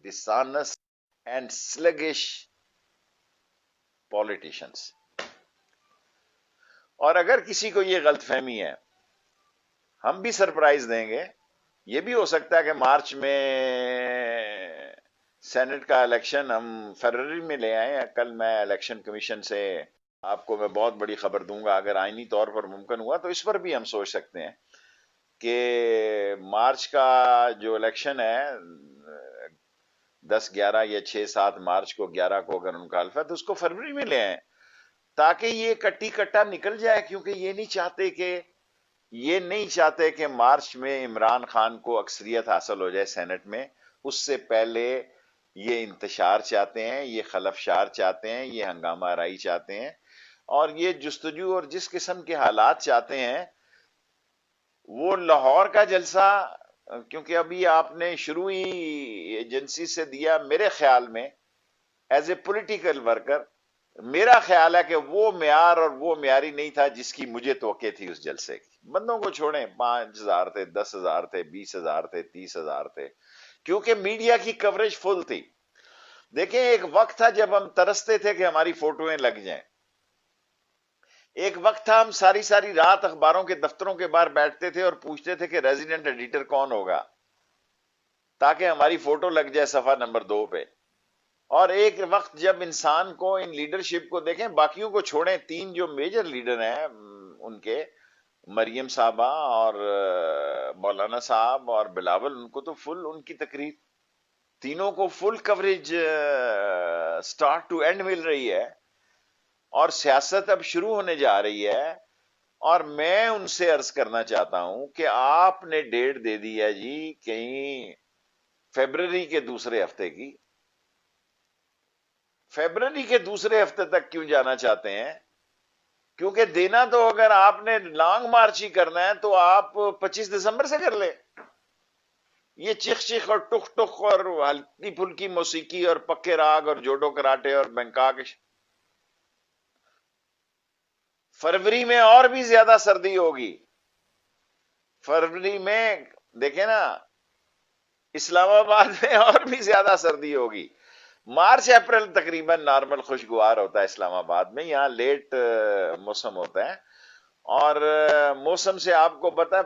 dishonest and sluggish politicians. اور اگر کسی کو یہ غلط فہمی ہے، ہم بھی سرپرائز دیں گے. یہ بھی ہو سکتا ہے کہ مارچ میں سینٹ کا الیکشن ہم فروری میں لے آئیں. کل میں الیکشن کمیشن سے آپ کو میں بہت بڑی خبر دوں گا. اگر آئینی طور پر ممکن ہوا تو اس پر بھی ہم سوچ سکتے ہیں کہ مارچ کا جو الیکشن ہے 10 11 یا 6 7 مارچ کو 11 کو اگر ان کا حلف ہے تو اس کو فروری میں لے آئیں تاکہ یہ کٹی کٹا نکل جائے. کیونکہ یہ نہیں چاہتے کہ مارچ میں عمران خان کو اکثریت حاصل ہو جائے سینٹ میں. اس سے پہلے یہ انتشار چاہتے ہیں، یہ خلفشار چاہتے ہیں، یہ ہنگامہ آرائی چاہتے ہیں، اور یہ جستجو اور جس قسم کے حالات چاہتے ہیں وہ لاہور کا جلسہ. کیونکہ ابھی آپ نے شروع ہی ایجنسی سے دیا، میرے خیال میں ایز اے پولیٹیکل ورکر میرا خیال ہے کہ وہ معیار اور وہ معیاری نہیں تھا جس کی مجھے توقع تھی اس جلسے کی. بندوں کو چھوڑیں، 5,000 تھے، 10,000 تھے، 20,000 تھے، 30,000 تھے، کیونکہ میڈیا کی کوریج فل تھی. دیکھیں ایک وقت تھا جب ہم ترستے تھے کہ ہماری فوٹویں لگ جائیں. ایک وقت تھا ہم ساری ساری رات اخباروں کے دفتروں کے باہر بیٹھتے تھے اور پوچھتے تھے کہ ریزیڈنٹ ایڈیٹر کون ہوگا تاکہ ہماری فوٹو لگ جائے صفحہ نمبر 2 پہ. اور ایک وقت جب انسان کو ان لیڈرشپ کو دیکھیں، باقیوں کو چھوڑیں، 3 جو میجر لیڈر ہیں ان کے، مریم صاحبہ اور مولانا صاحب اور بلاول، ان کو تو فل ان کی تقریر، تینوں کو فل کوریج سٹارٹ ٹو اینڈ مل رہی ہے. اور سیاست اب شروع ہونے جا رہی ہے، اور میں ان سے عرض کرنا چاہتا ہوں کہ آپ نے ڈیٹ دے دی ہے جی کہیں فیبرری کے دوسرے ہفتے کی. فیبرری کے دوسرے ہفتے تک کیوں جانا چاہتے ہیں؟ کیونکہ دینا تو اگر آپ نے لانگ مارچ ہی کرنا ہے تو آپ 25 دسمبر سے کر لیں. یہ چیخ چیخ اور ٹک ٹک اور ہلکی پھلکی موسیقی اور پکے راگ اور جوڈو کراٹے اور بینکاک، فروری میں اور بھی زیادہ سردی ہوگی. فروری میں دیکھیں نا، اسلام آباد میں اور بھی زیادہ سردی ہوگی. مارچ اپریل تقریباً نارمل خوشگوار ہوتا ہے اسلام آباد میں، یہاں لیٹ موسم ہوتا ہے. اور موسم سے آپ کو پتا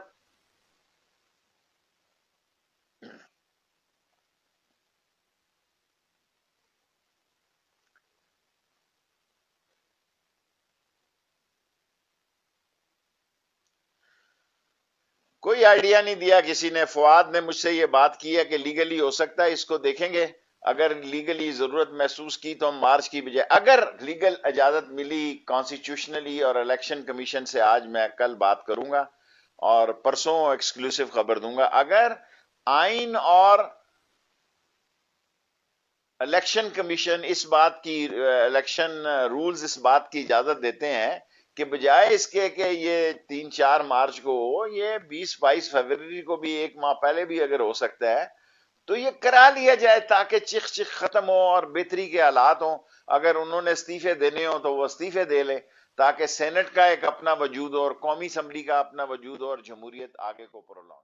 کوئی آئیڈیا نہیں دیا کسی نے. فواد نے مجھ سے یہ بات کی ہے کہ لیگلی ہو سکتا ہے، اس کو دیکھیں گے. اگر لیگلی ضرورت محسوس کی تو ہم مارچ کی بجائے، اگر لیگل اجازت ملی کانسٹیٹیوشنلی اور الیکشن کمیشن سے، آج میں کل بات کروں گا اور پرسوں ایکسکلوسیو خبر دوں گا. اگر آئین اور الیکشن کمیشن اس بات کی، الیکشن رولز اس بات کی اجازت دیتے ہیں کہ بجائے اس کے کہ یہ 3 4 مارچ کو ہو، یہ 20 22 فروری کو بھی، ایک ماہ پہلے بھی اگر ہو سکتا ہے تو یہ کرا لیا جائے تاکہ چیخ چیخ ختم ہو اور بہتری کے حالات ہوں. اگر انہوں نے استعفے دینے ہوں تو وہ استعفے دے لیں تاکہ سینٹ کا ایک اپنا وجود ہو اور قومی اسمبلی کا اپنا وجود ہو اور جمہوریت آگے کو پرولونگ